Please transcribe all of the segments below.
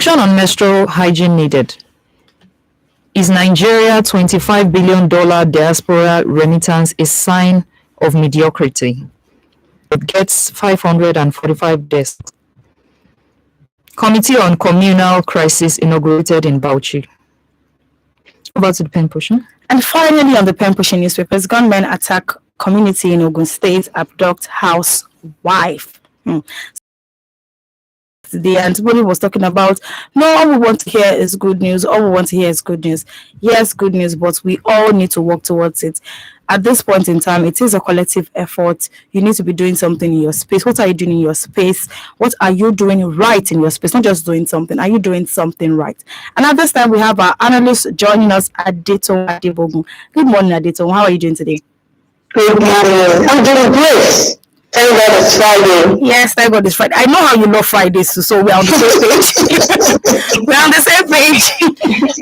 Action on menstrual hygiene needed. Is Nigeria $25 billion diaspora remittance a sign of mediocrity? It gets 545 deaths. Committee on Communal Crisis inaugurated in Bauchi. Over to the pen pushing. And finally, on the pen pushing newspapers, gunmen attack community in Ogun State, abduct housewife. The antibody was talking about, no, all we want to hear is good news. All we want to hear is good news. Yes, good news, but we all need to work towards it. At this point in time, it is a collective effort. You need to be doing something in your space. What are you doing in your space? What are you doing right in your space? Not just doing something. Are you doing something right? And at this time, we have our analyst joining us, Adeton Adebogun. Good morning, Adeton. How are you doing today? Good morning. I'm doing great. Thank God it's Friday. Yes, thank God it's Friday. I know how you love Fridays, so we're on the same page. We're on the same page.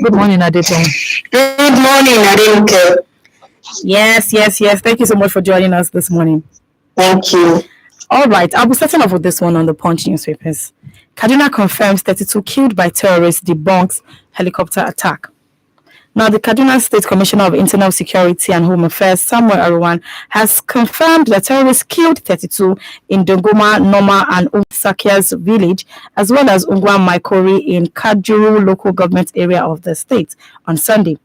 Good morning, Adeton. Good morning, Adinke. Yes. Thank you so much for joining us this morning. Thank you. All right, I'll be starting off with this one on the Punch newspapers. Kaduna confirms 32 killed by terrorists, debunks helicopter attack. Now, the Kaduna State Commissioner of Internal Security and Home Affairs, Samuel Aruwan, has confirmed that terrorists killed 32 in Dongoma, Noma, and Sakia's village, as well as Ungwa Maikori in Kajuru local government area of the state on Sunday.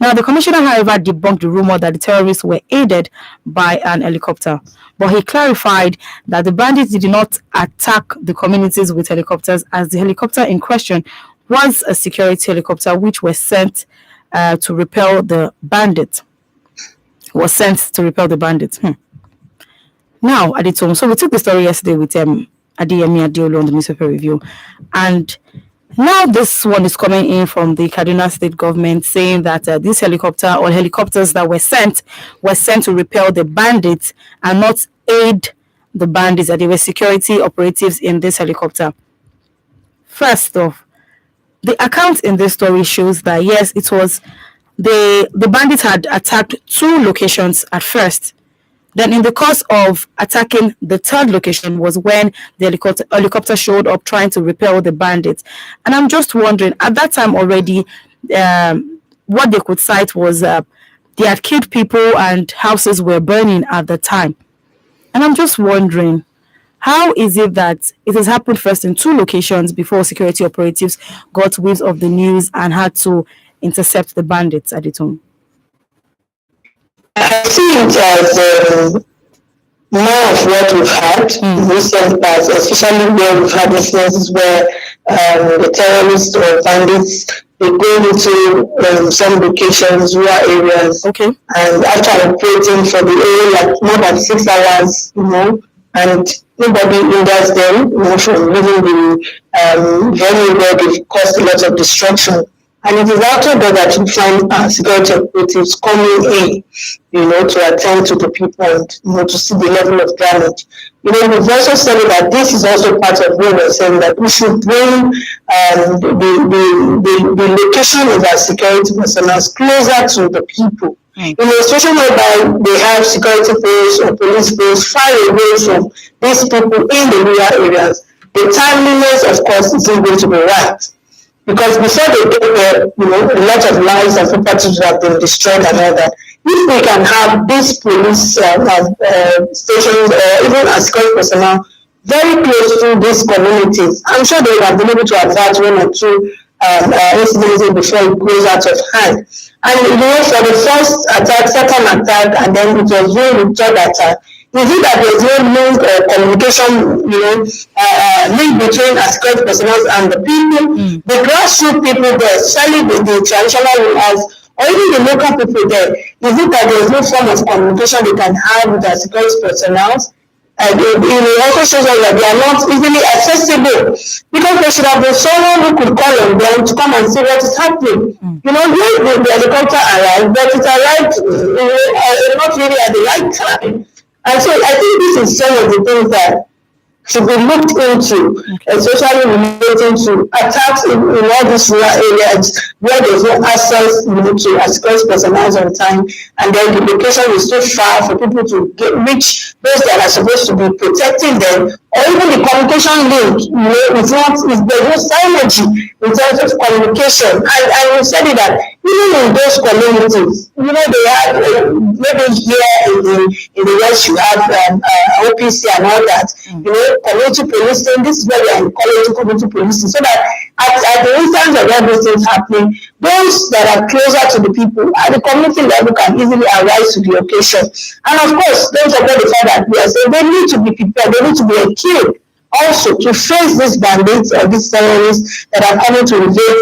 Now, the commissioner, however, debunked the rumor that the terrorists were aided by an helicopter. But he clarified that the bandits did not attack the communities with helicopters, as the helicopter in question was a security helicopter which was sent to repel the bandits. Now, Adeton, so we took the story yesterday with Adeyemi Adeolu on the newspaper review, and now this one is coming in from the Kaduna state government saying that this helicopter or helicopters that were sent to repel the bandits and not aid the bandits, that they were security operatives in this helicopter. First off, the account in this story shows that yes, it was the bandits had attacked 2 locations at first. Then in the course of attacking the 3rd location was when the helicopter showed up trying to repel the bandits. And I'm just wondering, at that time already, what they could cite was they had killed people and houses were burning at the time. And I'm just wondering, how is it that it has happened first in 2 locations before security operatives got wind of the news and had to intercept the bandits at it home? I see it as more of what we've had in recent past, especially where we've had instances where the terrorists or bandits, they go into some locations, rural areas, and after operating for the area like more than 6 hours, and nobody hinders them, from leaving the venue where they've caused a lot of destruction. And it is after that you find security operatives coming in, to attend to the people and, to see the level of damage. We've also said that this is also part of what we're saying, that we should bring the location of our security personnel closer to the people. In a situation whereby they have security force or police force far away from these people in the rural areas, the timeliness, of course, isn't going to be right. Because before they get there, a lot of lives and properties have been destroyed and all that. If we can have these police stations or even as security personnel very close to these communities, I'm sure they would have been able to avert 1 or 2 incidents before it goes out of hand. And for the first attack, second attack, and then it was really the 3rd attack, you see that there's no link or communication, link between security personnel and the people. The grassroots people there, especially the traditional rulers, or even the local people there, you see that there's no form of communication they can have with their security personnel. And it also shows us that they are not easily accessible, because there should have been someone who could call on them to come and see what is happening. The helicopter arrived, but it arrived not really at the right time. And so I think this is some of the things that should be looked into, especially relating to attacks in all these rural areas where there's no access, to security personnel on time, and then the location is too far for people to reach those that are supposed to be protecting them, or even the communication link, it's not, there's no synergy in terms of communication. And we said it that even in those communities, they have, maybe here in the West, you have OPC and all that, community policing. This is where we are encouraging community policing, so that at the instance of everything happening, those that are closer to the people at the community level can easily arise to the occasion. And of course, don't forget the fact that we are saying they need to be prepared, they need to be equipped also to face these bandits or these terrorists that are coming to invade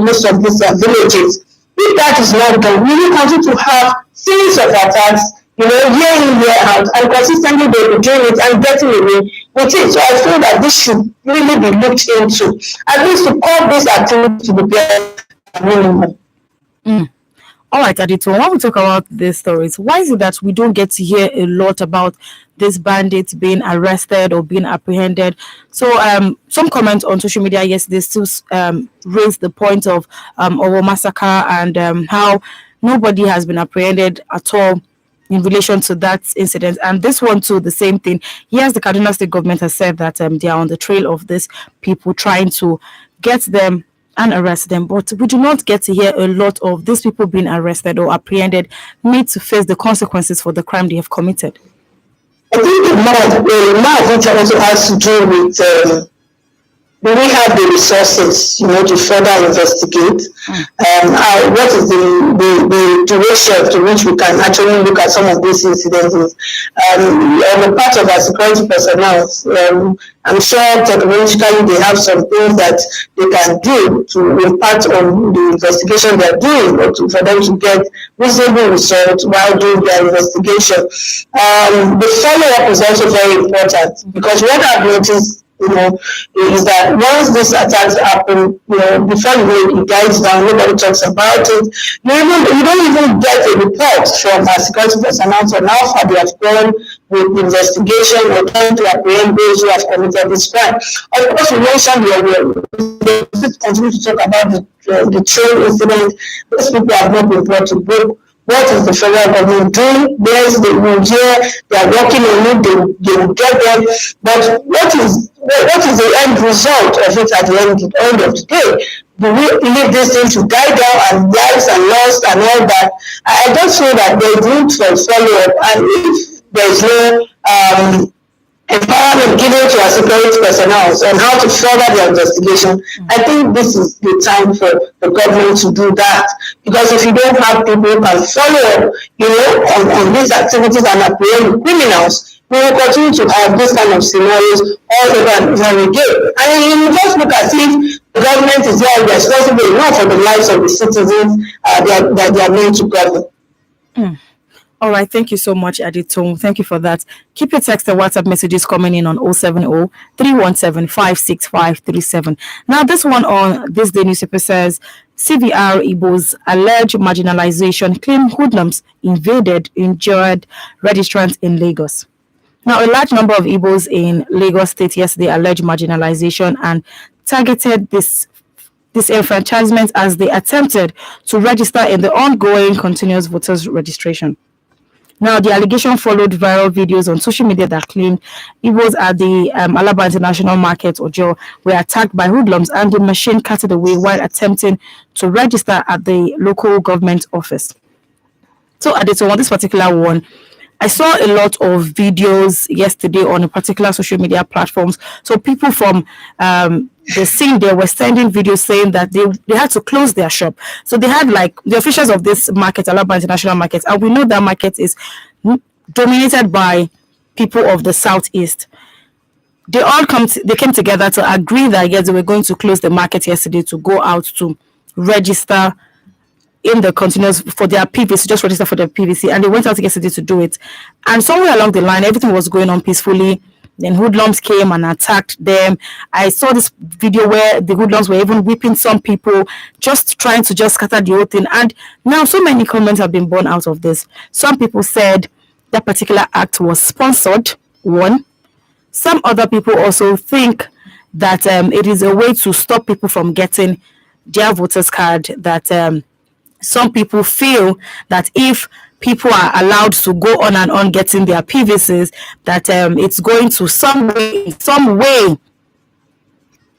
most of these villages. If that is not done, we will continue to have series of attacks, year in, year out, and consistently they will be doing it and getting away with it. So I feel that this should really be looked into, at least to call this activity to be minimum. All right, Adito, when we talk about these stories, why is it that we don't get to hear a lot about these bandits being arrested or being apprehended? So some comments on social media yesterday still raised the point of Owo massacre and how nobody has been apprehended at all in relation to that incident. And this one too, the same thing. Yes, the Kaduna State government has said that they are on the trail of these people, trying to get them and arrest them, but we do not get to hear a lot of these people being arrested or apprehended, made to face the consequences for the crime they have committed. I think the more of it also has to do with do we have the resources, to further investigate? What is the duration to which we can actually look at some of these incidents? On the part of our security personnel, I'm sure technologically they have some things that they can do to impact on the investigation they're doing, or for them to get reasonable results while doing their investigation. The follow-up is also very important, because what I've noticed is that once these attacks happen, before it dies down, nobody talks about it. You don't even get a report from our security personnel on how far they have gone with the investigation or trying to apprehend those who have committed this crime. Of course, we mentioned we continue to talk about the train incident. Those people have not been brought to book. What is the federal government doing? There's the Nigeria, they are working on it, they will get them. But what is the end result of it at the end of the day? Do we leave this thing to die down and lives and lost and all that? I just feel that there's need for follow-up, and if there's no empowerment given to our security personnel on how to further their investigation, I think this is the time for the government to do that. Because if you don't have people who can follow up, on these activities and apprehend criminals, we will continue to have this kind of scenarios all over and over again. And you just look as if the government is not responsible enough for the lives of the citizens that they are meant to govern. All right, thank you so much, Adito. Thank you for that. Keep your text and WhatsApp messages coming in on 070-317-56537. Now, this one on this day newspaper says, CVR Igbo's alleged marginalization claim hoodlums invaded injured registrants in Lagos. Now, a large number of Igbos in Lagos State yesterday alleged marginalization and targeted this disenfranchisement as they attempted to register in the ongoing continuous voters registration. Now, the allegation followed viral videos on social media that claimed Igbos at the Alaba International Market, Ojo, were attacked by hoodlums and the machine carted away while attempting to register at the local government office. So, Adito, on this particular one, I saw a lot of videos yesterday on a particular social media platforms. So people from the scene, they were sending videos saying that they had to close their shop. So they had like the officials of this market, Alaba International Market, and we know that market is dominated by people of the southeast. They came together to agree that yes, they were going to close the market yesterday to go out to register in the continuous for their PVC, just register for their PVC, and they went out yesterday to do it. And somewhere along the line, everything was going on peacefully. Then hoodlums came and attacked them. I saw this video where the hoodlums were even whipping some people, just trying to just scatter the whole thing. And now so many comments have been born out of this. Some people said that particular act was sponsored, one. some other people also think that it is a way to stop people from getting their voters card, that some people feel that if people are allowed to go on and on getting their PVCs, that it's going to some way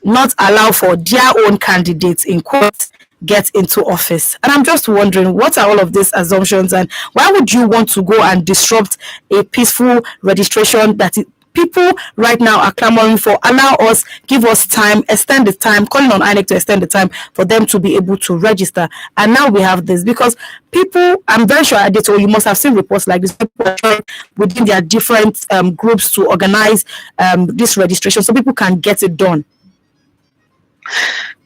not allow for their own candidates in quotes get into office. And I'm just wondering, what are all of these assumptions, and why would you want to go and disrupt a peaceful registration that people right now are clamoring for? Allow us, give us time, extend the time, calling on INEC to extend the time for them to be able to register. And now we have this because people, I'm very sure, Adeto, you must have seen reports like this, people are trying within their different groups to organize this registration so people can get it done.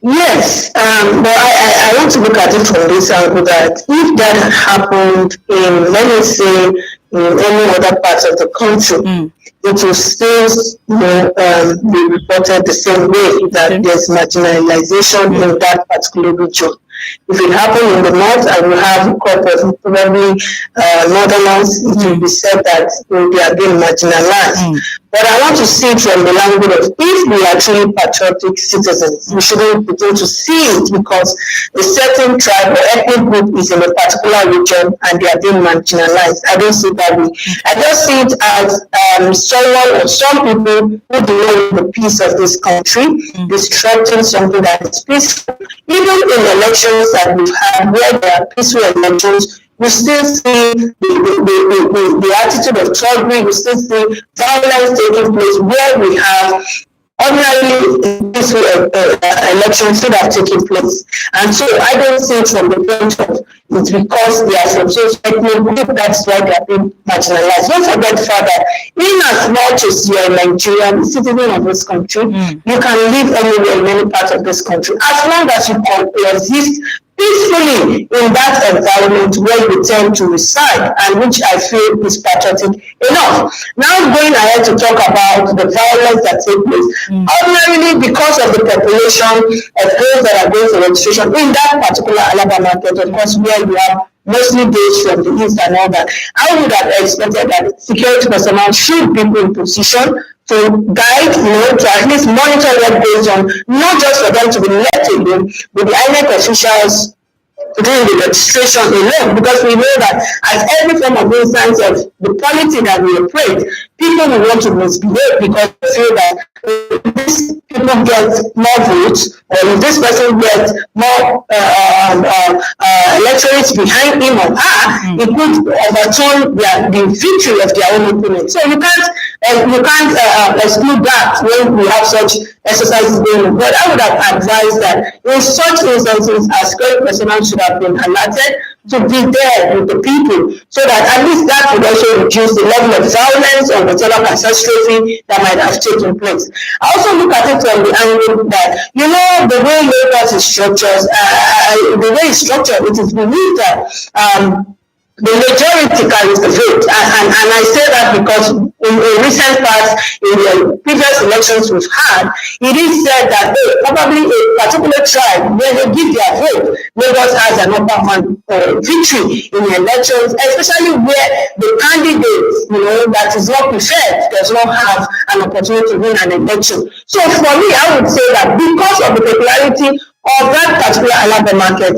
Yes, but I want to look at it from this angle that if that happened in, let me say, in any other part of the country, it will still be reported the same way that there's marginalization in that particular region. If it happened in the north, I will have a couple of probably northerners, it will be said that they are being marginalized. But I want to see it from the language of if we are truly patriotic citizens, we shouldn't begin to see it because a certain tribe or ethnic group is in a particular region and they are being marginalized. I don't see it that way. I just see it as someone or some people who believe in the peace of this country, disrupting something that is peaceful. Even in elections that we've had where there are peaceful elections, we still see the attitude of tribalism, we still see violence taking place where we have ordinarily peaceful elections should have taken place. And so I don't see it from the point of it's because they are from social ethnic group, that's why they are being marginalized. Don't forget, Father, in as much as you are a Nigerian citizen of this country, you can live anywhere in any part of this country as long as you coexist peacefully in that environment where you tend to reside, and which I feel is patriotic enough. Now going ahead to talk about the violence that takes place, ordinarily because of the population of those that are going for registration in that particular Alabama market, of course, where you have mostly those from the east and all that, I would have expected that security personnel should be in position to guide, to at least monitor what goes on, not just for them to be left alone with the INEC officials doing the registration alone, because we know that as every form of instance of the polity that we operate, people will want to misbehave because they feel that if these people get more votes, or if this person gets more electorates behind him or her, it could overturn the victory of their own opponent. So you can't exclude that when we have such exercises going on. But I would have advised that in such instances, as security personnel should have been alerted to be there with the people, so that at least that would also reduce the level of violence or whatever catastrophe that might have taken place. I also look at it from the angle that, the way Lagos is structured, it is believed that the majority carries the vote, and I say that because in recent past, in the previous elections we've had, it is said that probably a particular tribe, when they give their vote, Lagos has an upper hand victory in the elections, especially where the candidate, that is not preferred, does not have an opportunity to win an election. So for me, I would say that because of the popularity of that particular Alabama market,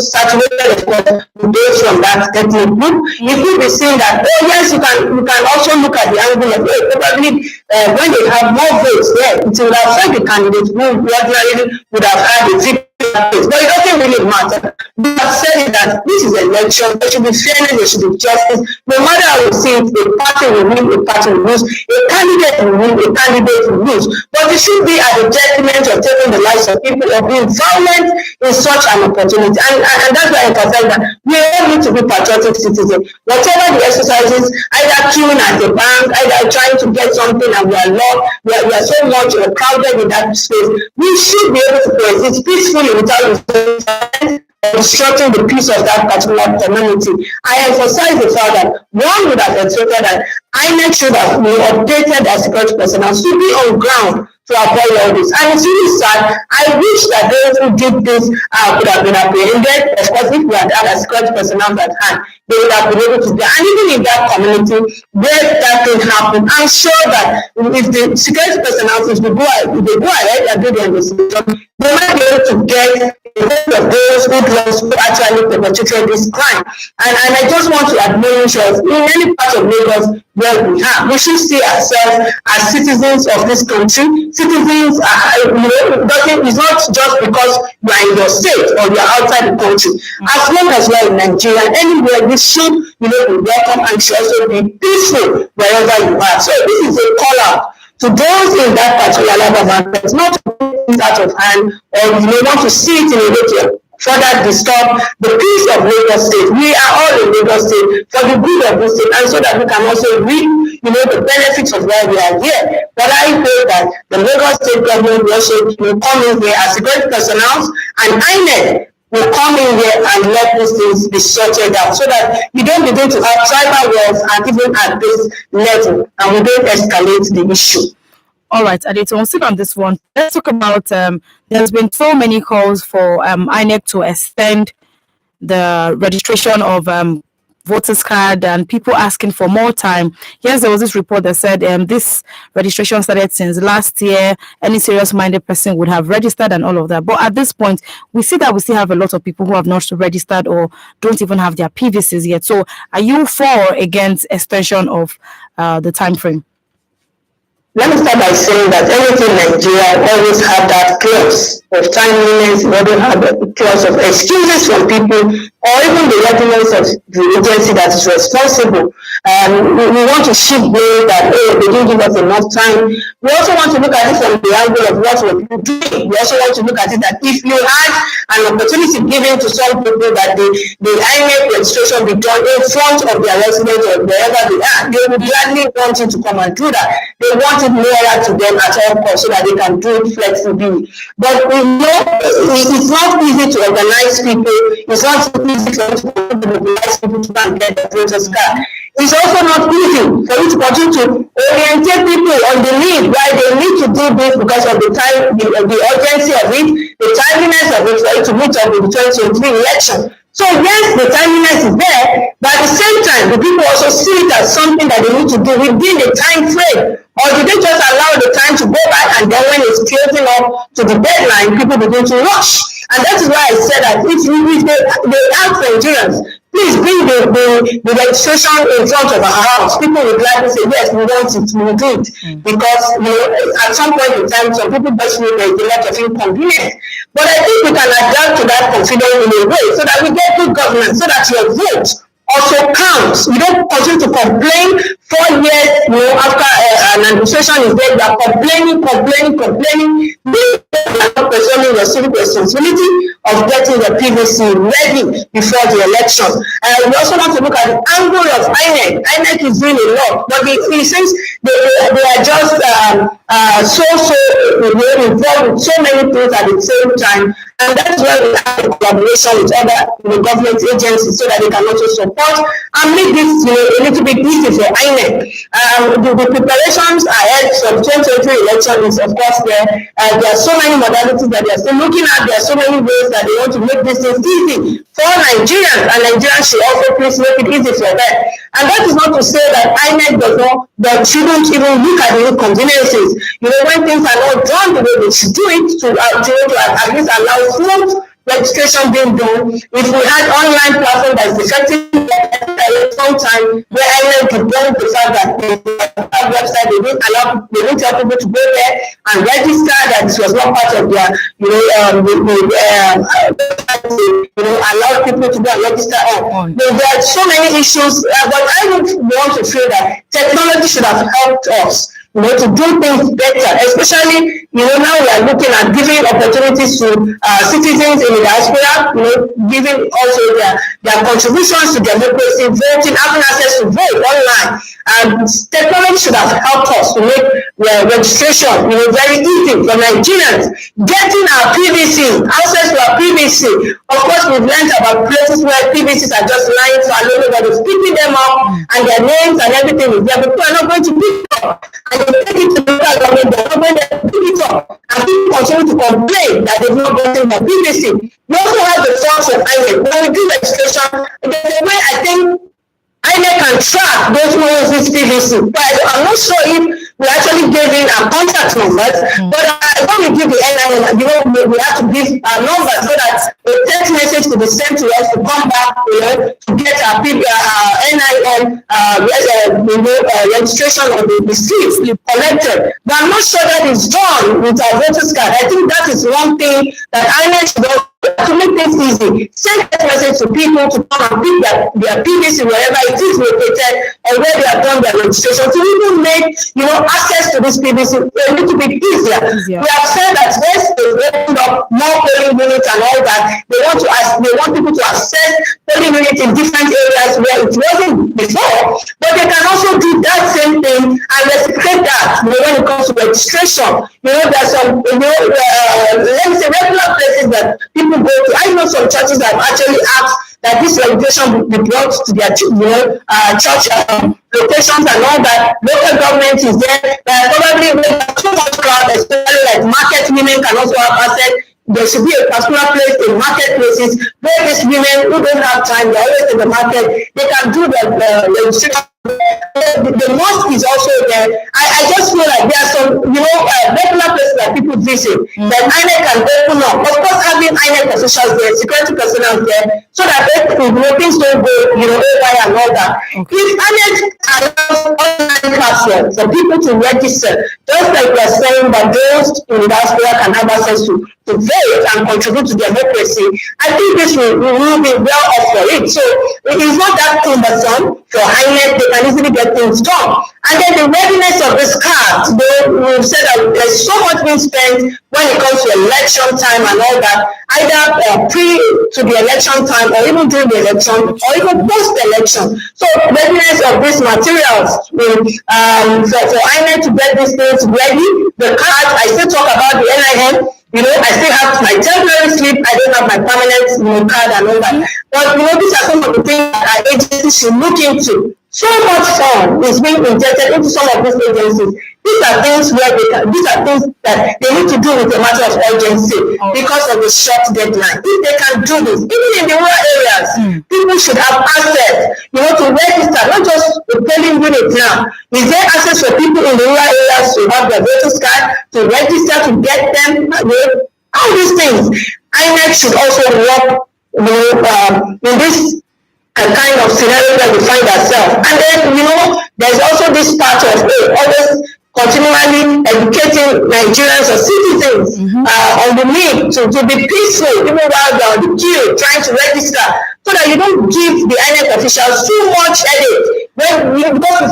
saturated of course with those from that ethnic group, you could be saying that, yes, you can also look at the angle of probably when they have more votes there, it will affect the candidate who ordinarily would have had a victory. But it doesn't really matter. We have said that this is an election, there should be fairness, there should be justice. No matter how we see it, a party will win, a party will lose, a candidate will win, a candidate will lose. But it should be at the detriment of taking the lives of people or being violent in such an opportunity. And that's why I emphasize that we all need to be patriotic citizens. Whatever the exercises, either queuing at the bank, either trying to get something and we are locked, we are so much crowded in that space, we should be able to coexist peacefully without resistance disrupting the peace of that particular community. I emphasize the fact that one would have expected that INEC should have updated their security personnel to be on ground to avoid all this. And it's really sad. I wish that those who did this could have been apprehended. Of course, if we had had a security personnel at hand, they would have been able to do. And even in that community where that thing happened, I'm sure that if the security personnel, if they go ahead and do the investigation, they might be able to get a list of those who actually perpetrated this crime. And I just want to admonish us in any part of Lagos where we should see ourselves as citizens of this country. Citizens, it's not just because you are in your state or you are outside the country. As long as you are in Nigeria, anywhere, we should be welcome and should also be peaceful wherever you are. So this is a call out to those in that particular government, not to put things out of hand or want to see it in a way to further disturb the peace of Lagos State. We are all in Lagos State for the good of the state, and so that we can also reap, the benefits of where we are here. But I hope that the Lagos State government will also come in here as security personnel and INEC will come in here and let these things be sorted out so that we don't begin to have tribal wars and even at this level, and we don't escalate the issue. All right, Adito, we'll sit on this one. Let's talk about there's been so many calls for INEC to extend the registration of voters card and people asking for more time. Yes, there was this report that said this registration started since last year. Any serious minded person would have registered and all of that. But at this point, we see that we still have a lot of people who have not registered or don't even have their PVCs yet. So are you for or against extension of the time frame? Let me start by saying that everything in Nigeria always have that clause of timeliness, we don't have a clause of excuses from people or even the readiness of the agency that is responsible. We want to shift blame that, they didn't give us enough time. We also want to look at it from the angle of what we're doing. We also want to look at it that if you had an opportunity given to some people that the INEC registration be done in front of their residents or wherever they are, they would gladly want you to come and do that. They want it nearer to them at all costs so that they can do it flexibly. But we know it's not easy to organize people. It's not easy for you to mobilize people to get the voters card. It's also not easy for you to continue to orientate people on the need, right? They need to do this because of the time, the urgency of it, the timeliness of it for you to meet up with the 2023 election. So yes, the timeliness is there, but at the same time, the people also see it as something that they need to do within the time frame. Or do they just allow the time to go by and then when it's closing up to the deadline, people begin to rush? And that is why I said that if they ask Nigerians, please bring the registration in front of our house. People would gladly say, yes, we want it, we will do it. Because at some point in time, some people just feel there's a lot of inconvenience. But I think we can adapt to that confidence in a way so that we get good governance, so that your vote also counts. You don't continue to complain 4 years, after an administration is there, you are complaining. You are not pursuing your civic responsibility of getting the PVC ready before the election. We also want to look at the angle of INEC. INEC is doing a lot, but it seems they are just involved with so many things at the same time. And that's why we have a collaboration with other government agencies so that they can also support and make this a little bit easy for INEC. The preparations ahead for the 2023 election is of course there. There are so many modalities that they are still looking at. There are so many ways that they want to make this thing easy for Nigerians, and Nigerians should also please make it easy for them. And that is not to say that INEC shouldn't even look at the inconveniences. When things are not done the way they should do it, to at least allow smooth registration being done. If we had online platform that is effective at some time where INEC could bring the fact that the website they didn't tell people to go there and register, that this was not part of their allow people to go and register on. There are so many issues, but I would want to feel that technology should have helped us to do things better, especially, now we are looking at giving opportunities to citizens in the diaspora, giving also their contributions to democracy, voting, having access to vote online. And technology should have helped us to make registration, very easy for Nigerians. Getting our PVC, access to our PVC. Of course, we've learned about places where PVCs are just lying to alone, nobody's picking them up, and their names and everything is there, but people are not going to pick it up. And they take it to the local government, they're not going to pick it up. And people continue to complain that they've not gotten their PVC. We also have the forms of INEC. When we do registration, there's a way I think INEC can track those who use this PVC. But I'm not sure if we actually gave in our contact numbers. But when we give the NIN, we have to give our numbers so that a text message could be sent to us to come back, to get our NIN registration of the seats collected. But I'm not sure that is done with our voters card. I think that is one thing that INEC should also to make things easy. Send a message to people to come and pick their PVC wherever it is located or where they have done their registration to even make access to this PVC a little bit easier. We have said that yes, they opened up more polling units and all that. They want people to access polling units in different areas where it wasn't before, but they can also do that same thing and reciprocate that when it comes to registration. There's some let me say regular places that people go to. I know some churches have actually asked that this registration be brought to their church locations and all that. Local government is there. Probably when there's too much crowd, especially like market women can also have access. There should be a particular place in marketplaces where these women who don't have time, they're always in the market, they can do the registration. The mosque is also there. I just feel like there are some, regular places that people visit that INEC can open up. Of course, having INEC officials there, security personnel there, so that things don't go, over and all that. Okay. If INEC allows online platform for people to register, just like we are saying that those in the diaspora can have access to vote and contribute to democracy, I think this will be well off for it. So it is not that cumbersome for INEC. They can easily get things done. And then the readiness of this card, we've said that there's so much being spent when it comes to election time and all that, either pre to the election time or even during the election or even post-election. So readiness of these materials for INEC to get these things ready. The card, I still talk about the NIN. I still have my temporary slip. I don't have my permanent card and all that. But these are some of the things that our agencies should look into. So much fund is being injected into some of these agencies. These are things that they need to do with a matter of urgency because of the short deadline. If they can do this, even in the rural areas, people should have access, to register, not just the polling unit now. Is there access for people in the rural areas to have their voters card, to register, to get them, all these things. INEC should also work, in this kind of scenario where we find ourselves. And then, there's also this part of always continually educating Nigerians or citizens on the need to be peaceful, even while they're on the queue trying to register, so that you don't give the INEC officials too much headache. Because we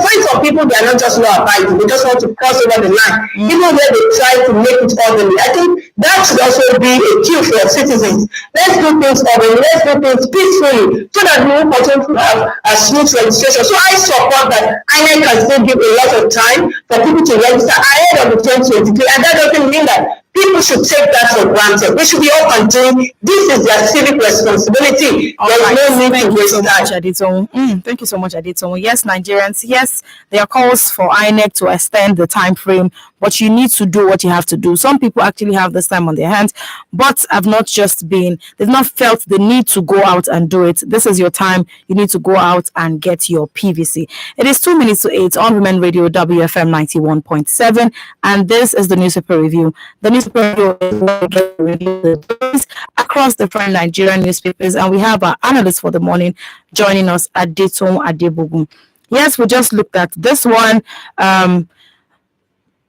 find some people, they are not just law abiding, they just want to cross over the line, even where they try to make it orderly. I think that should also be a cue for citizens. Let's do things orderly, let's do things peacefully, so that we will continue to have a smooth registration. So I support that INEC can still give a lot of time for people to register ahead of the 2023, and that doesn't mean that people should take that for granted. They should be all continuing. This is their civic responsibility. There's no need to waste time. Thank you so much, Adito. Yes, Nigerians, yes, there are calls for INEC to extend the time frame, but you need to do what you have to do. Some people actually have this time on their hands, but they've not felt the need to go out and do it. This is your time. You need to go out and get your PVC. It is 2 minutes to 8 on Women Radio WFM 91.7, and this is the newspaper review. The newspaper review is across different Nigerian newspapers, and we have our analyst for the morning joining us, Adito Adebogun. Yes, we just looked at this one.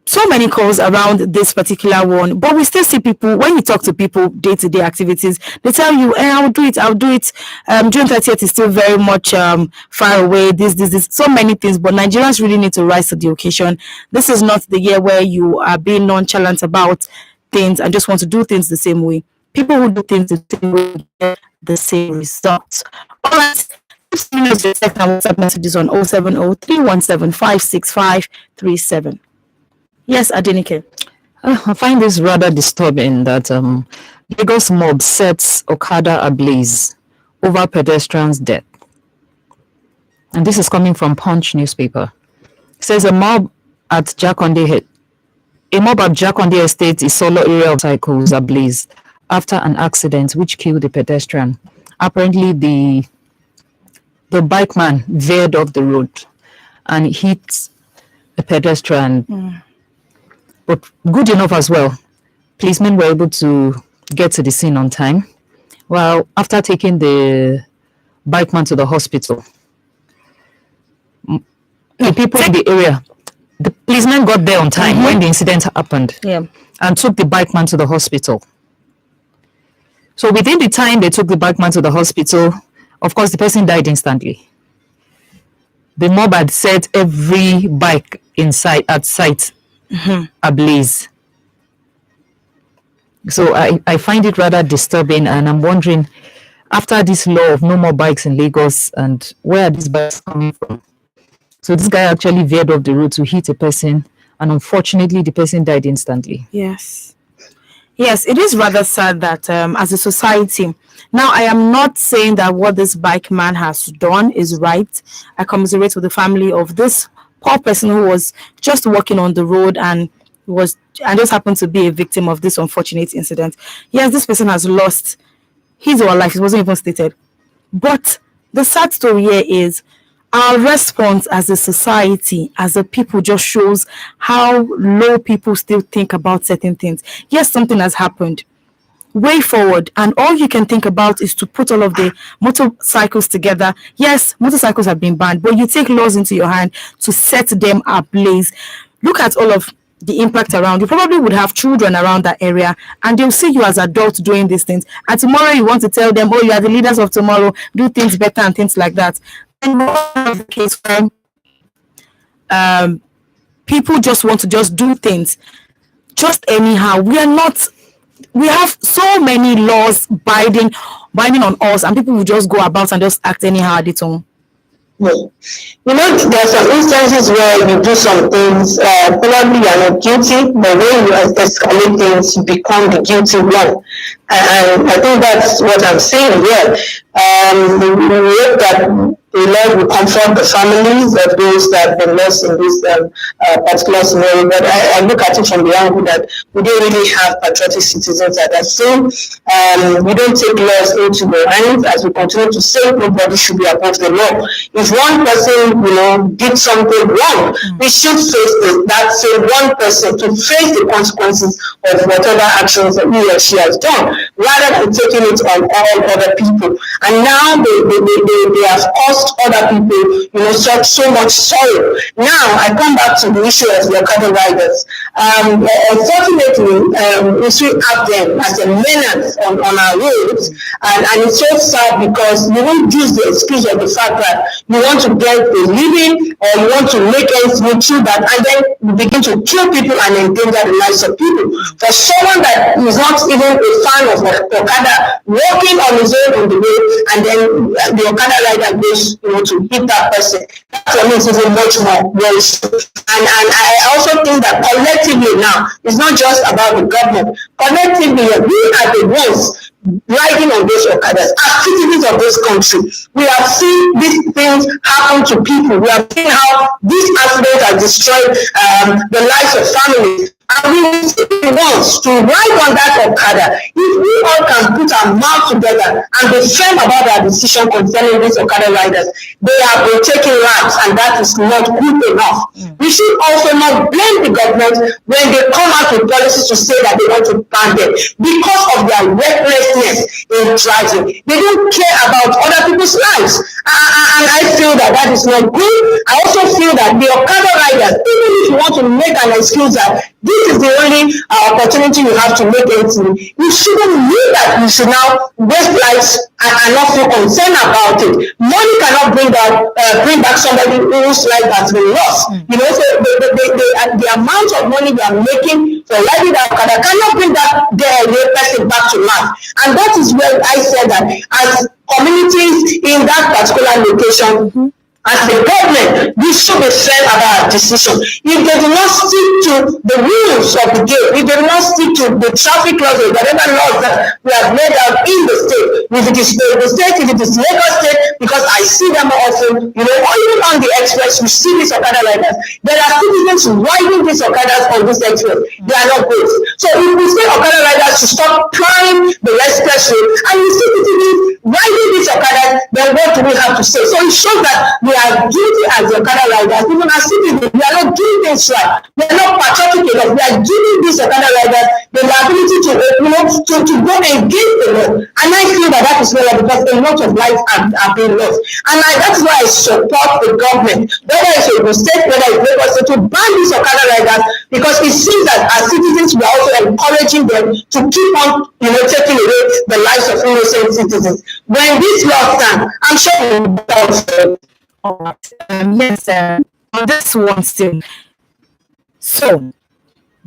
so many calls around this particular one, but we still see people, when you talk to people day-to-day activities, they tell you, I'll do it. June 30th is still very much far away, this, so many things, but Nigerians really need to rise to the occasion. This is not the year where you are being nonchalant about things and just want to do things the same way. People who do things the same way get the same results. All right. Send us your text and WhatsApp messages on 070-317-56537. Yes, Adenike. I find this rather disturbing that Lagos mob sets Okada ablaze over pedestrian's death. And this is coming from Punch newspaper. It says a mob at Jakonde Estate is solo area of cycles ablaze after an accident which killed a pedestrian. Apparently the bike man veered off the road and hit a pedestrian. But good enough as well. Policemen were able to get to the scene on time. Well, after taking the bike man to the hospital, the people in the area, the policemen got there on time when the incident happened and took the bike man to the hospital. So within the time they took the bike man to the hospital, of course, the person died instantly. The mob had set every bike at sight ablaze. So I find it rather disturbing, and I'm wondering, after this law of no more bikes in Lagos, and where are these bikes coming from? So this guy actually veered off the road to hit a person, and unfortunately the person died instantly. Yes, it is rather sad that as a society, now I am not saying that what this bike man has done is right. I commiserate with the family of this poor person who was just walking on the road and just happened to be a victim of this unfortunate incident. Yes, this person has lost his or her life. It wasn't even stated. But the sad story here is our response as a society, as a people, just shows how low people still think about certain things. Yes, something has happened. Way forward, and all you can think about is to put all of the motorcycles together. Yes, motorcycles have been banned, but you take laws into your hand to set them ablaze. Look at all of the impact around. You probably would have children around that area, and they'll see you as adults doing these things, and tomorrow you want to tell them, oh, you are the leaders of tomorrow, do things better and things like that. And the case where people just want to just do things just anyhow. We have so many laws binding on us, and people will just go about and just act anyhow at it own. You know, there are some instances where you do some things, probably you are not guilty, but when you escalate things, you become the guilty one. And I think that's what I'm saying here. We hope that the Lord will comfort the families of those that have been lost in this particular scenario. But I look at it from the angle that we don't really have patriotic citizens at that time. We don't take laws into the hands, as we continue to say, nobody should be above the law. If one person, did something wrong, we should face that same one person to face the consequences of whatever actions that he or she has done, rather than taking it on all other people. And now they have caused other people, so much sorrow. Now I come back to the issue of the Okada riders. Unfortunately, we still have them as a menace on our roads, and it's so sad because you won't use the excuse of the fact that you want to get a living or you want to make ends meet through that, and then you begin to kill people and endanger the lives of people. For someone that is not even a fan of Okada, walking on his own on the road, and then the Okada rider goes, to hit that person, that for me is even much more worrisome. And I also think that collectively now, it's not just about the government. Collectively, we are the ones riding on those Okadas as citizens of this country. We have seen these things happen to people. We have seen how these accidents have destroyed the lives of families. And we will see the ones to ride on that Okada. If we all can put our their mouth together and be firm about their decision concerning these Okada riders. They have been taking lives, and that is not good enough. We should also not blame the government when they come out with policies to say that they want to ban them because of their recklessness in driving. They don't care about other people's lives, and I feel that that is not good. I also feel that the Okada riders, even if you want to make an excuse that this is the only opportunity you have to make anything, you shouldn't mean that you should now waste lives and not feel concerned about it. Money cannot bring back somebody whose life has been lost. You know, so the amount of money they are making for riding that Okada cannot bring that person back to life. And that is where I said that as communities in that particular location, as the government, we should be fair about our decision. If they do not stick to the rules of the game, if they do not stick to the traffic laws or whatever laws that we have laid out in the state, if it is the state, if it is Lagos State, because I see them often, you know, or even on the express, you see these Okada riders. There are citizens riding these Okadas on this express. They are not good. So if we say Okada riders should stop plying the express road, and you see citizens riding these Okadas, then what do we have to say? So it shows that we are guilty as the Okada riders, even as citizens. We are not doing things right. We are not patriotic enough. We are giving these Okada riders the ability to, to go against the law. And I feel that that is not right, because a lot of lives are being lost. And that's why I support the government, whether it's a state, whether it's Lagos State, to ban these Okada riders, because it seems that as citizens, we are also encouraging them to keep on, taking away the lives of innocent citizens. When this law stands, I'm sure we will. All right. Yes, on this one still. So,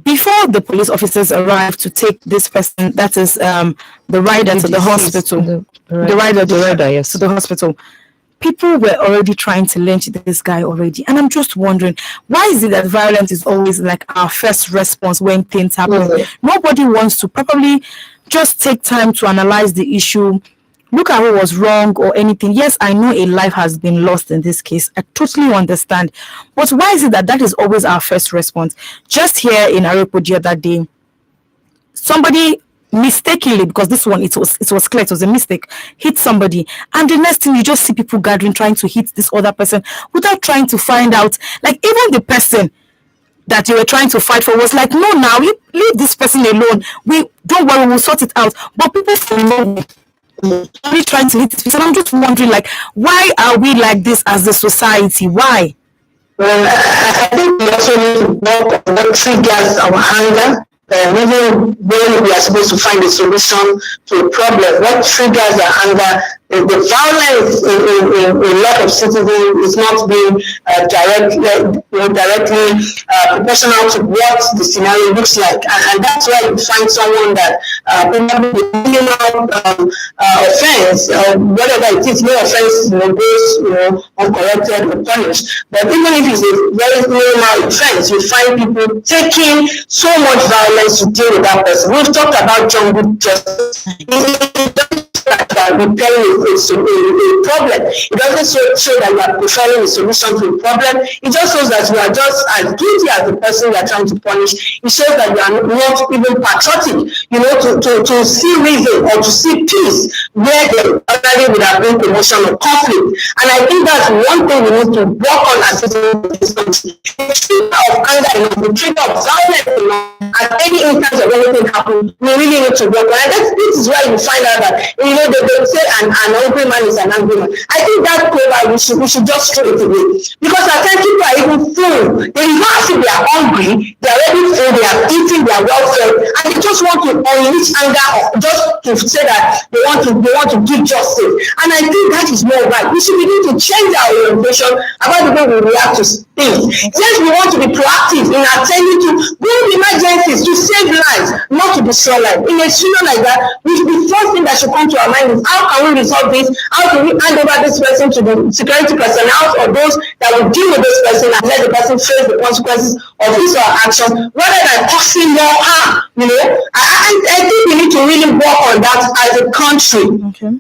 before the police officers arrived to take this person, that is the rider, to the hospital, the rider, yes, to the hospital, people were already trying to lynch this guy already. And I'm just wondering, why is it that violence is always like our first response when things happen? Nobody wants to probably just take time to analyze the issue, look at who was wrong or anything. Yes, I know a life has been lost in this case. I totally understand. But why is it that is always our first response? Just here in Arepo the other day, somebody mistakenly, because this one, it was clear, it was a mistake, hit somebody. And the next thing, you just see people gathering, trying to hit this other person without trying to find out. Like, even the person that you were trying to fight for was like, no, now, leave this person alone. Don't worry, we'll sort it out. But people from nowhere, really trying to hit this person. I'm just wondering, like, why are we like this as a society? Why? Well, I think we also need to work on what triggers our anger. Even when we are supposed to find a solution to a problem, what triggers our anger? The violence in a lot of citizens is not being directly proportional to what the scenario looks like, and that's why you find someone that probably the minimal offense, whatever it is, no offense goes uncorrected or punished. But even if it's a very minimal offense, you find people taking so much violence to deal with that person. We've talked about jungle justice. Repairing a problem. It doesn't show that you are preferring a solution to a problem. It just shows that you are just as guilty as the person you are trying to punish. It shows that you are not even patriotic, to see reason or to see peace where there already would have been commotion or conflict. And I think that's one thing we need to work on as citizens. The trigger of anger, the trigger of violence, at any instance of anything happen, we really need to work on. And this is why you find out that they say an angry man is an angry man. I think that proverb we should just throw it away, because at times people are even full. They not as if they are hungry. They are already full. They are eating. They are well fed, and they just want to unleash anger, just to say that they want to give justice. And I think that is not right. We should begin to change our orientation about the way we react to things. Yes, we want to be proactive in attending to good emergencies to save lives, not to destroy lives. In a scenario like that, the first thing that should come to our mind is, how can we resolve this? How can we hand over this person to the security personnel or those that will deal with this person and let the person face the consequences of his or her action, rather than causing more harm? I think we need to really work on that as a country. Okay.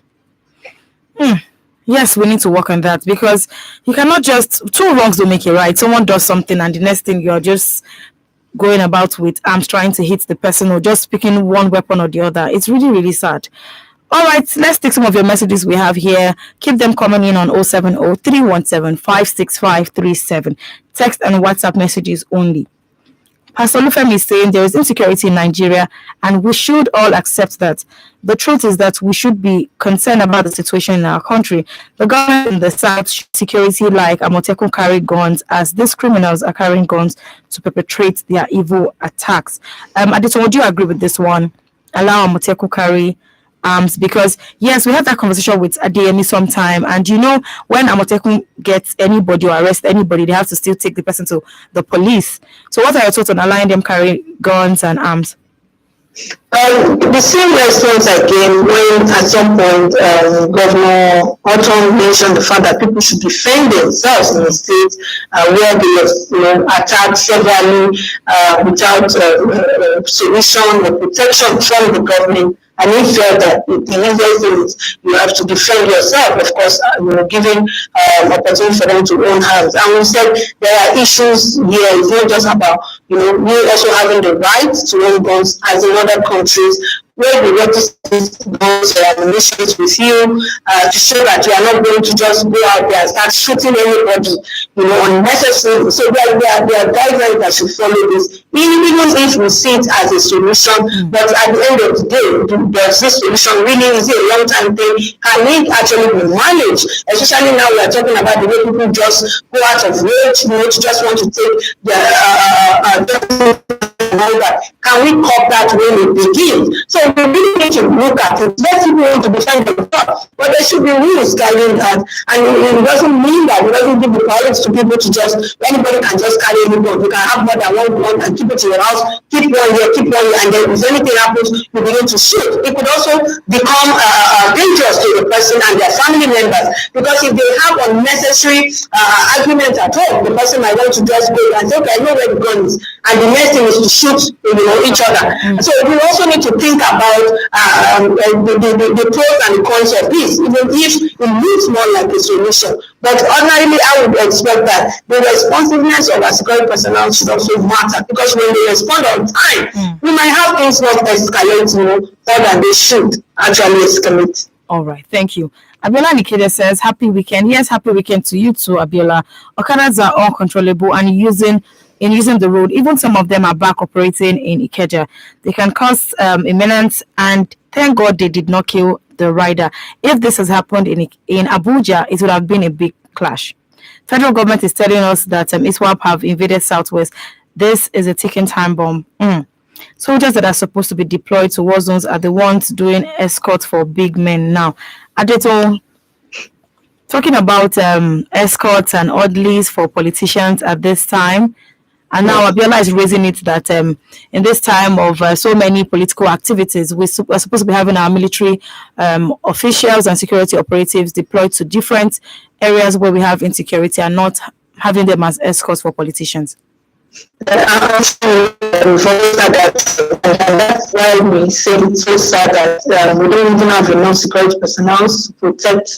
Yes, we need to work on that, because you cannot just, two wrongs don't make it right. Someone does something and the next thing you're just going about with arms trying to hit the person, or just picking one weapon or the other. It's really, really sad. All right, let's take some of your messages we have here. Keep them coming in on 070-317-56537. Text and WhatsApp messages only. Pastor Lufemi is saying there is insecurity in Nigeria and we should all accept that. The truth is that we should be concerned about the situation in our country. The government in the south should security like Amotekun carry guns as these criminals are carrying guns to perpetrate their evil attacks. Adito, would you agree with this one? Allow Amotekun carry arms, because yes, we had that conversation with Adeyemi sometime, and when Amotekun gets anybody or arrest anybody, they have to still take the person to the police. So what are your thoughts on allowing them carry guns and arms? The same response again when at some point Governor Otton mentioned the fact that people should defend themselves in the state where they were attacked severally without solution or protection from the government. And he felt that the easiest thing is you have to defend yourself, of course, giving opportunity for them to own arms. And we said there are issues here. It's not just about, we also having the right to own guns as in other countries where the register guns or ammunition with you to show that you are not going to just go out there and start shooting anybody, unnecessarily. So there are guidelines that should follow this, even if we see it as a solution. But at the end of the day, does this solution really is it a long-time thing? Can it actually be managed? Especially now we are talking about the way people just go out of rage, just want to take their can we cop that when it begins? So we really need to look at it. Let people want to defend themselves, but there should be rules guiding that. And it doesn't mean that it doesn't give the courage to people to just, anybody can just carry any gun. You can have more than one gun and keep it in your house, keep one here, and then if anything happens, you begin to shoot. It could also become dangerous to the person and their family members, because if they have unnecessary arguments at home, the person might want to just go and say, okay, I know where the gun is, and the next thing is to shoot each other. So we also need to think about the pros and the cons of this, even if it looks more like a solution. But ordinarily, I would expect that the responsiveness of our security personnel should also matter, because when they respond on time, we might have things not escalate more than they should actually escalate. All right, thank you. Abiola Nikede says, happy weekend. Yes, happy weekend to you too, Abiola. Okadas are uncontrollable and using the road. Even some of them are back operating in Ikeja. They can cause imminent, and thank God they did not kill the rider. If this has happened in Abuja, it would have been a big clash. Federal government is telling us that ISWAP have invaded Southwest. This is a ticking time bomb. Soldiers that are supposed to be deployed to war zones are the ones doing escorts for big men now. Adeto, talking about escorts and orderlies for politicians at this time, and now Abiola is raising it that in this time of so many political activities, we're supposed to be having our military officials and security operatives deployed to different areas where we have insecurity and not having them as escorts for politicians. That's why we say it's so sad that we don't even have enough security personnel to protect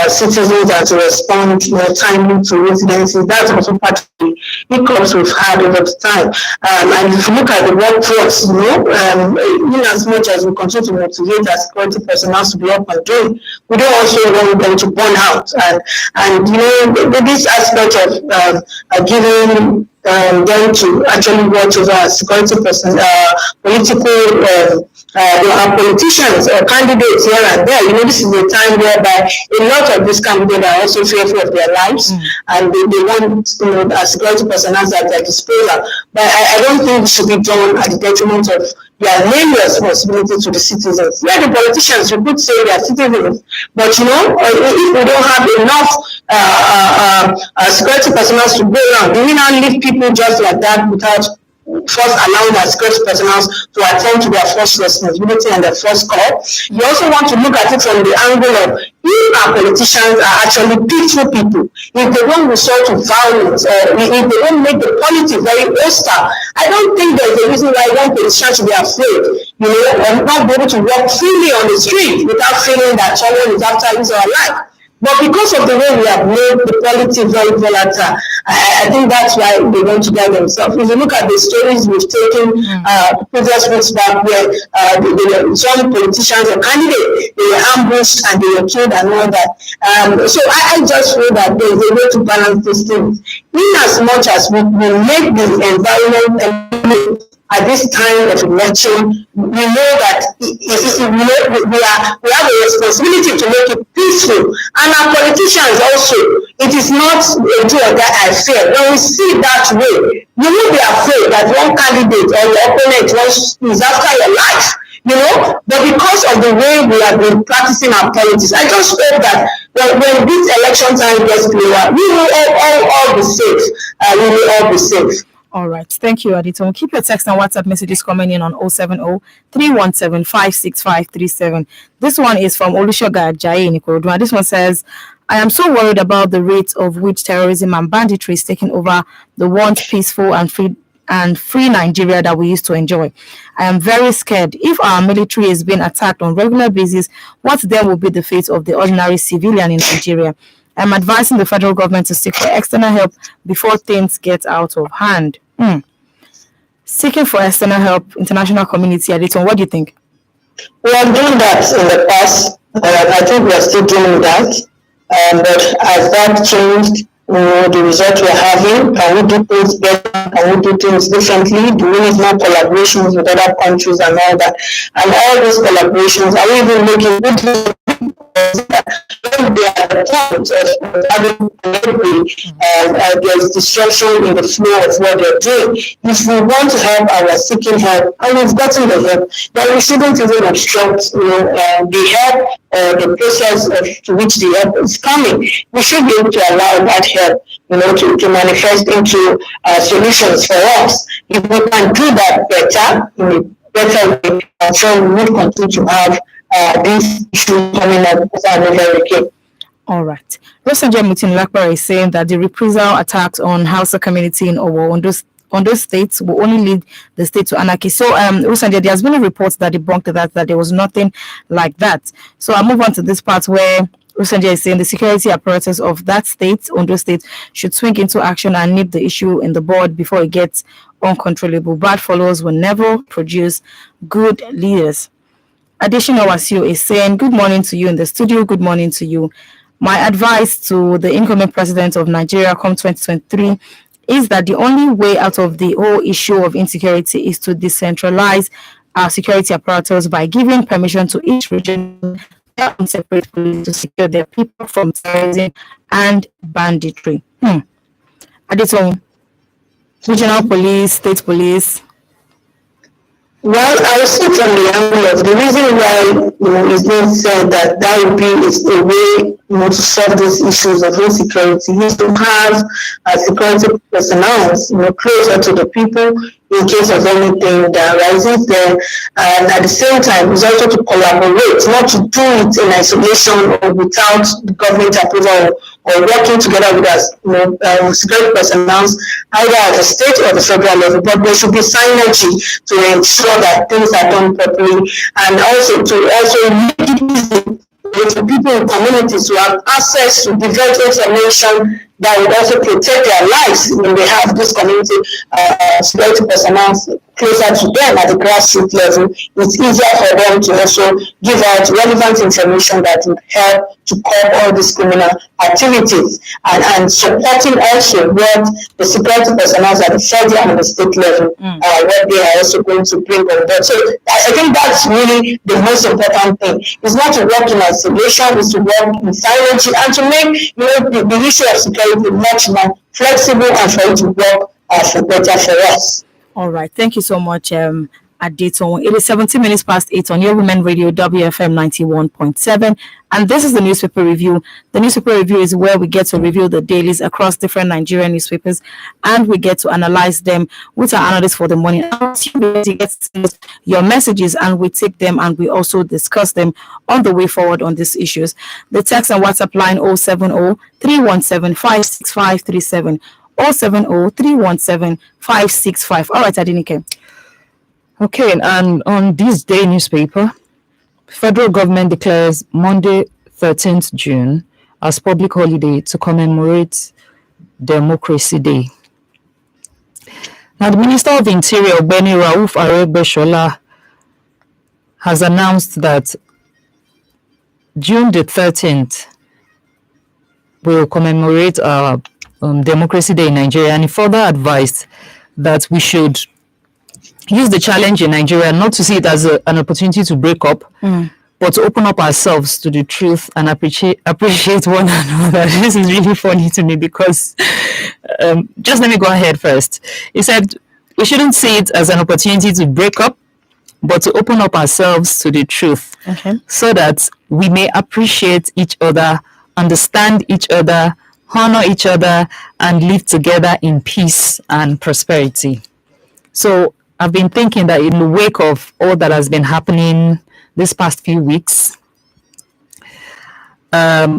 citizens and to respond more timely to residencies. That's also part of the hiccups we've had over the time. And if you look at the workforce, in as much as we continue to motivate our security personnel to be up and doing, we don't also want them to burn out. And this aspect of giving them to actually watch over security politicians or candidates here and there. This is a time whereby a lot of these candidates are also fearful of their lives, and they want security personnel at their disposal. But I don't think it should be done at the detriment of their main responsibility to the citizens. Yeah, the politicians, you could say they are citizens, but if we don't have enough security personnel to go around, do we now leave people just like that without first allowing our security personnel to attend to their first responsibility and their first call? You also want to look at it from the angle of if our politicians are actually peaceful people, if they don't resort to violence, or if they don't make the politics very hostile, I don't think there's a reason why one politician should be afraid, or not be able to walk freely on the street without feeling that someone is after his or her life. But because of the way we have made the politics very volatile, I think that's why they want to get themselves. If you look at the stories we've taken previous weeks back, where some politicians or candidates, they were ambushed and they were killed and all that. So I just feel that there's a way to balance these things. In as much as we make the environment at this time of election, we know that we have a responsibility to make it peaceful. And our politicians also, it is not a do or die affair. When we see it that way, you won't be afraid that one candidate or your opponent is after your life. But because of the way we have been practicing our politics, I just hope that when this election time gets closer, we will all be safe. We will all be safe. All right. Thank you, Adito. Keep your text and WhatsApp messages coming in on 070-317-56537. This one is from Olushoga Ajayi in Ikorodu. This one says, I am so worried about the rate of which terrorism and banditry is taking over the once peaceful and free Nigeria that we used to enjoy. I am very scared. If our military is being attacked on regular basis, what then will be the fate of the ordinary civilian in Nigeria? I'm advising the federal government to seek for external help before things get out of hand. Seeking for external help, international community, Adito, what do you think? We have done that in the past. I think we are still doing that. But as that changed, the result we're having, can we do things better? Can we do things differently? Do we need more collaborations with other countries and all that? And all those collaborations, are we even making good? When they are at the point of having there's disruption in the flow of what they're doing. If we want to help our seeking help, and we've gotten the help, then we shouldn't even obstruct the help or the process to which the help is coming. We should be able to allow that help to manifest into solutions for us. If we can do that better, in a better way, I'm sure we will continue to have this issue coming up over and over again. All right. Rosanjay Mutin Lakbar is saying that the reprisal attacks on Hausa community in Owo on those states will only lead the state to anarchy. So, Rosanjay, there has been a report that debunked that there was nothing like that. So I'll move on to this part where Rosanjay is saying the security apparatus of that state, Ondo State, should swing into action and nip the issue in the bud before it gets uncontrollable. Bad followers will never produce good leaders. Additional Wasio is saying, good morning to you in the studio. Good morning to you. My advice to the incoming president of Nigeria come 2023 is that the only way out of the whole issue of insecurity is to decentralize our security apparatus by giving permission to each region their own separate police to secure their people from terrorism and banditry. Additional regional police, state police. Well, I will see from the angle of the reason why it's being said that would be a way to solve these issues of insecurity is to have security personnel closer to the people in case of anything that arises there, and at the same time is also to collaborate, not to do it in isolation or without the government approval or working together with us, security personnel either at the state or the federal level, but there should be synergy to ensure that things are done properly, and also to make it easy for people in communities to have access to different information that would also protect their lives when they have this community security personnel closer to them at the grassroots level. It's easier for them to also give out relevant information that would help to curb all these criminal activities, and supporting also what the security personnel at the federal and the state level, what they are also going to bring on board. So I think that's really the most important thing. It's not to work in isolation, it's to work in synergy and to make the issue of security much more flexible and for it to work for better for us. All right. Thank you so much, Adito. It is 17 minutes past 8 on your Women Radio WFM 91.7. And this is the newspaper review. The newspaper review is where we get to review the dailies across different Nigerian newspapers, and we get to analyze them with our analysts for the morning. You get your messages, and we take them and we also discuss them on the way forward on these issues. The text and WhatsApp line 070-317-56537. 070-317-565. All right, Adinike. Okay, and on this day newspaper, federal government declares Monday, 13th June as public holiday to commemorate Democracy Day. Now, the Minister of Interior, Benny Rauf Aregbesola, has announced that June the 13th will commemorate Democracy Day in Nigeria, and he further advised that we should use the challenge in Nigeria not to see it as an opportunity to break up, but to open up ourselves to the truth and appreciate one another. This is really funny to me because, just let me go ahead first. He said we shouldn't see it as an opportunity to break up, but to open up ourselves to the truth, so that we may appreciate each other, understand each other, honor each other, and live together in peace and prosperity. So I've been thinking that in the wake of all that has been happening this past few weeks, where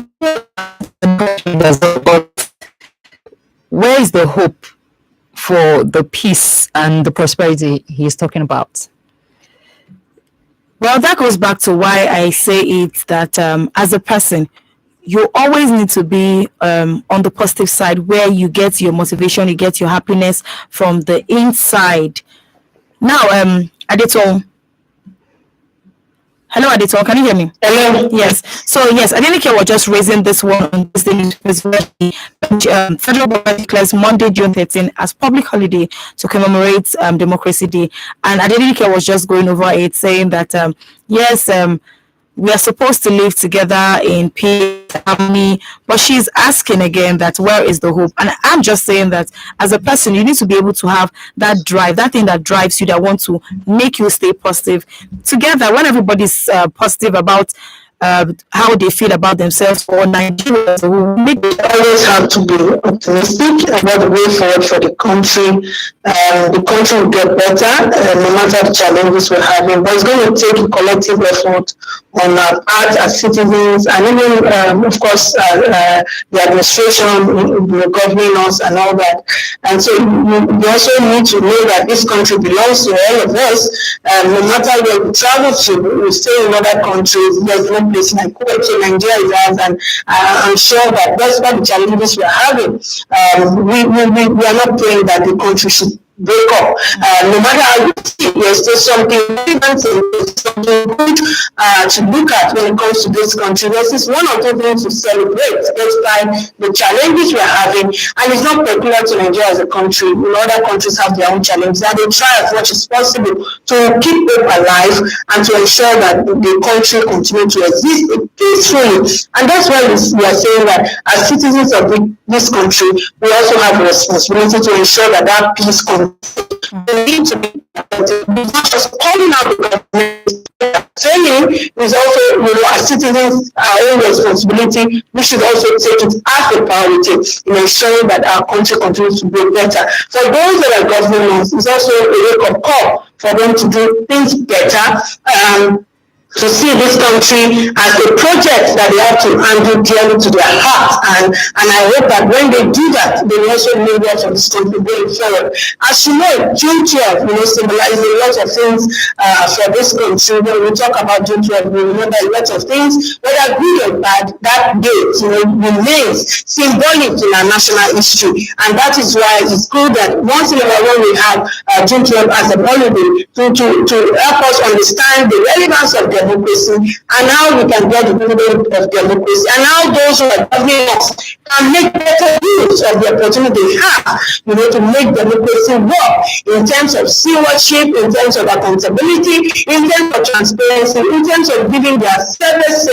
is the hope for the peace and the prosperity he's talking about? Well, that goes back to why I say it that as a person, you always need to be on the positive side, where you get your motivation, you get your happiness from the inside. Now, Adeton. Hello, Adeton. Can you hear me? Hello. Yes. So, yes, Adenike was just raising this one on this day. Federal government declares Monday, June 13 as public holiday to commemorate Democracy Day. And Adenike was just going over it, saying that, yes, we are supposed to live together in peace, harmony, but she's asking again that where is the hope? And I'm just saying that as a person, you need to be able to have that drive, that thing that drives you, that wants to make you stay positive. Together, when everybody's positive about how they feel about themselves or Nigeria, we always have to be optimistic about the way forward for the country. The country will get better no matter the challenges we're having, but it's going to take a collective effort on our part as citizens, and even, of course, the administration, governing us and all that. And so we also need to know that this country belongs to all of us. No matter where we travel to, we stay in other countries. There's no place like Nigeria is, and I'm sure that despite the challenges we're having, we are not praying that the country should break up. No matter how you see, there's still something good to look at when it comes to this country. This is one of the things to celebrate despite the challenges we're having. And it's not peculiar to Nigeria as a country. Other countries have their own challenges, and they try as much as possible to keep hope alive and to ensure that the country continues to exist peacefully. And that's why we are saying that as citizens of this country, we also have a responsibility to ensure that that peace continues. We need to be not just calling out the government. Saying is also, as citizens, our own responsibility. We should also take it as a priority in ensuring that our country continues to grow better. For those that are governing us, it's also a wake-up call for them to do things better. To see this country as a project that they have to handle dearly to their heart, and I hope that when they do that, they will also know what for this country going forward. As you know, June 12, symbolizes a lot of things for this country. When we talk about June 12, we remember a lot of things, whether good or bad. That date, remains symbolic in our national history, and that is why it's good that once in a while we have June 12 as a holiday to help us understand the relevance of democracy, and how we can get the benefit of democracy, and how those who are governing us can make better use of the opportunity they have, to make democracy work in terms of stewardship, in terms of accountability, in terms of transparency, in terms of giving their service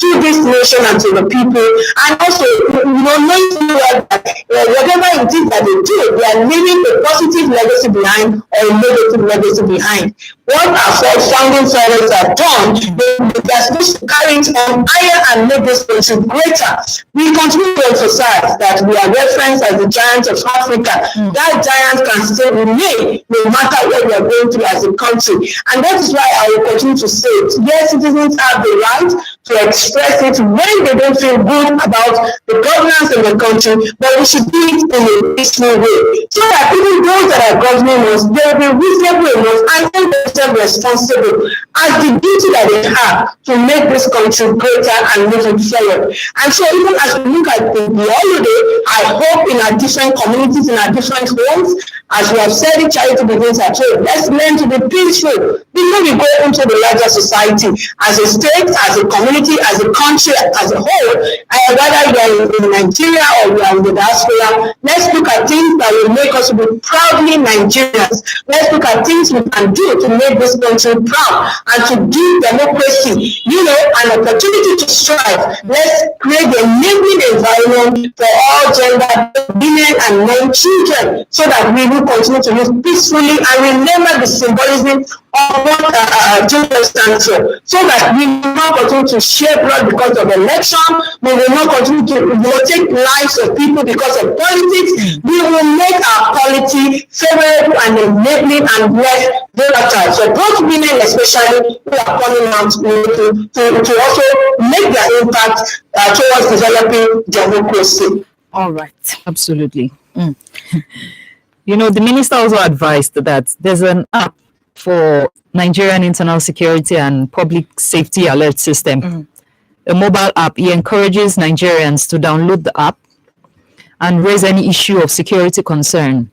to this nation and to the people, and also, knowing that whatever it is that they do, they are leaving a positive legacy behind or a negative legacy behind. What our founding fathers have done, they are supposed to carry it on higher and make this country greater. We continue to emphasize that we are referenced as the giants of Africa. That giant can still remain no matter what we are going through as a country. And that is why I will continue to say it. Yes, citizens have the right to express it when they don't feel good about the governance of the country, but we should do it in a peaceful way, so that even those that are governing us, they will be reasonable enough and hold themselves responsible as the duty that they have to make this country greater and move it forward. And so even as we look at the holiday, I hope in our different communities, in our different homes, as we have said, charity begins at home. Let's learn to be peaceful before we go into the larger society, as a state, as a community, as a country, as a whole. Whether you are in Nigeria or you are in the diaspora, let's look at things that will make us be proudly Nigerians. Let's look at things we can do to make this country proud and to give democracy, an opportunity to strive. Let's create a enabling environment for all gender, women and men, children, so that we will continue to live peacefully and remember the symbolism of what Joseph stands for, so that we will not continue to share blood because of election, we will not continue to take lives of people because of politics. We will make our polity favorable and enabling and less volatile. So both women especially who are coming out to also make their impact towards developing democracy. All right. Absolutely. The minister also advised that there's an app for Nigerian internal security and public safety alert system, a mobile app. He encourages Nigerians to download the app and raise any issue of security concern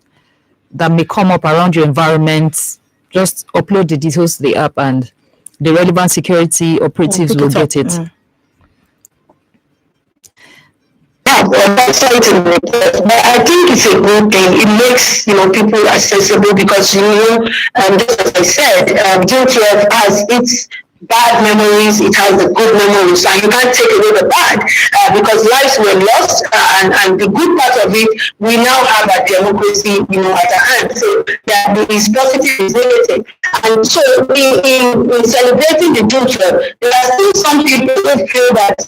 that may come up around your environment. Just upload the details to the app and the relevant security operatives will get it. That's something, but I think it's a good thing. It makes people accessible because just as I said, June 12 has its bad memories, it has the good memories, and you can't take away the bad because lives were lost, and the good part of it, we now have a democracy, at our hand. So that is positive, is negative. And so in celebrating the June 12, there are still some people who feel that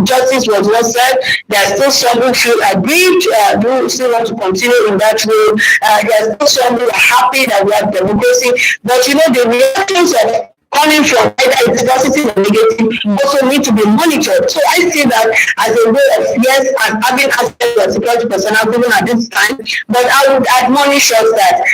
justice was not served. There are still some who feel aggrieved, who still want to continue in that way. There are still some who are happy that we have democracy. But the reactions of coming from either it's positive or negative also need to be monitored. So I see that as a way of, yes, I'm having access to security personnel even at this time, but I would admonish us that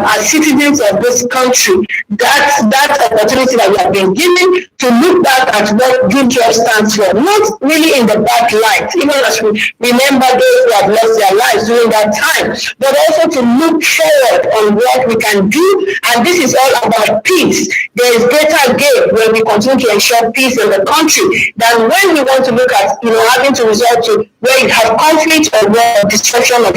as citizens of this country, that opportunity that we have been given to look back at what June 12 stands for, not really in the bad light, even as we remember those who have lost their lives during that time, but also to look forward on what we can do. And this is all about peace. There is greater gain when we continue to ensure peace in the country than when we want to look at having to resort to where you have conflict or where destruction of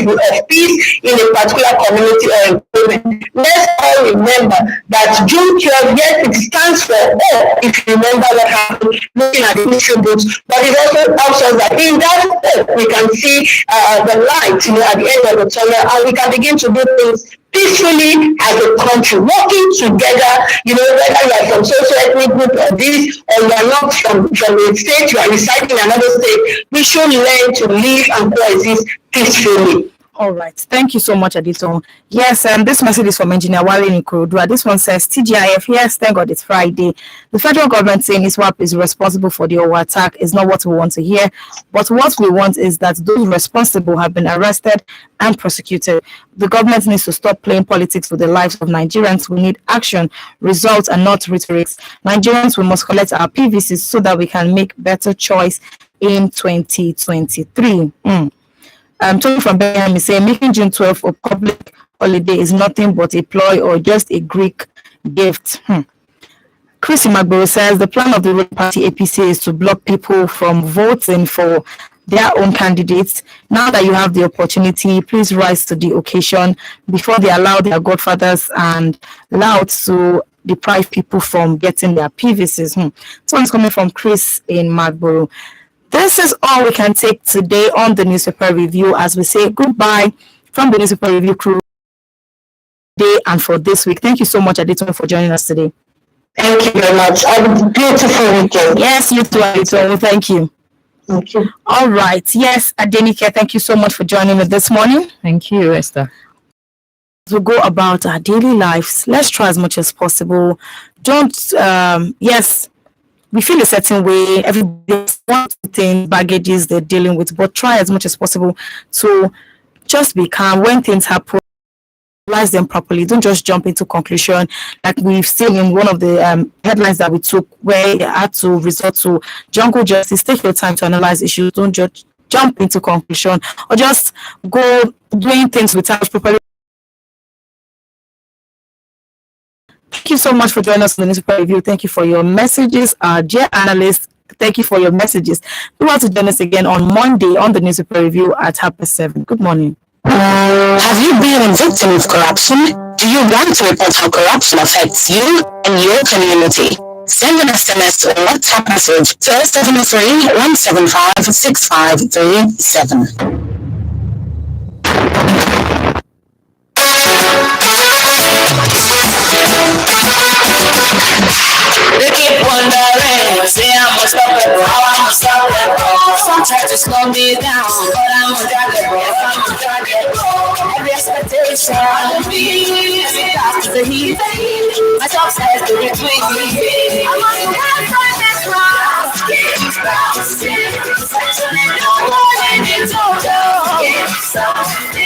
peace in a particular community or environment. Let's all remember that June 12, yes, it stands for all, if you remember what happened looking at the history books, but it also helps us that in that hope we can see the light at the end of the tunnel, and we can begin to do things peacefully as a country, working together, whether you are from socio-ethnic group or this, or you are not from a state, you are residing in another state, we should learn to live and coexist peacefully. All right. Thank you so much, Adito. Yes, this message is from Engineer Wale in Ikorodu. This one says, TGIF, yes, thank God it's Friday. The federal government saying ISWAP is responsible for the over attack is not what we want to hear. But what we want is that those responsible have been arrested and prosecuted. The government needs to stop playing politics with the lives of Nigerians. We need action, results, and not rhetoric. Nigerians, we must collect our PVCs so that we can make better choice in 2023. Tony from Birmingham is saying making June 12th a public holiday is nothing but a ploy or just a Greek gift. Chris Magboro says the plan of the ruling party APC is to block people from voting for their own candidates. Now that you have the opportunity, please rise to the occasion before they allow their godfathers and louds to deprive people from getting their PVCs. This one's coming from Chris in Magboro. This is all we can take today on the newspaper review as we say goodbye from the newspaper review crew today and for this week. Thank you so much, Adito, for joining us today. Thank you very much. Have a beautiful weekend. Yes, you too, Adito. Thank you. Thank you. All right. Yes, Adenike, thank you so much for joining me this morning. Thank you, Esther. As we go about our daily lives, let's try as much as possible. Don't, we feel a certain way. Everybody wants to think baggages they're dealing with, but try as much as possible to just be calm when things happen. Analyze them properly. Don't just jump into conclusion like we've seen in one of the headlines that we took, where you had to resort to jungle justice. Take your time to analyze issues. Don't just jump into conclusion or just go doing things without properly. Thank you so much for joining us on the newspaper review. Thank you for your messages, dear analysts. Thank you for your messages. We want to join us again on Monday on the newspaper review at 7:30. Good morning. Have you been a victim of corruption? Do you want to report how corruption affects you and your community? Send an SMS or WhatsApp message to 0703 175 6537. They keep wondering, say I'm unstoppable, how I'm unstoppable. Sometimes to slow me down, but I'm undraggable, I'm undraggable. Every expectation of me, every task is a heat. My success to between me. I'm on the outside, that's wrong. Section and no one in total.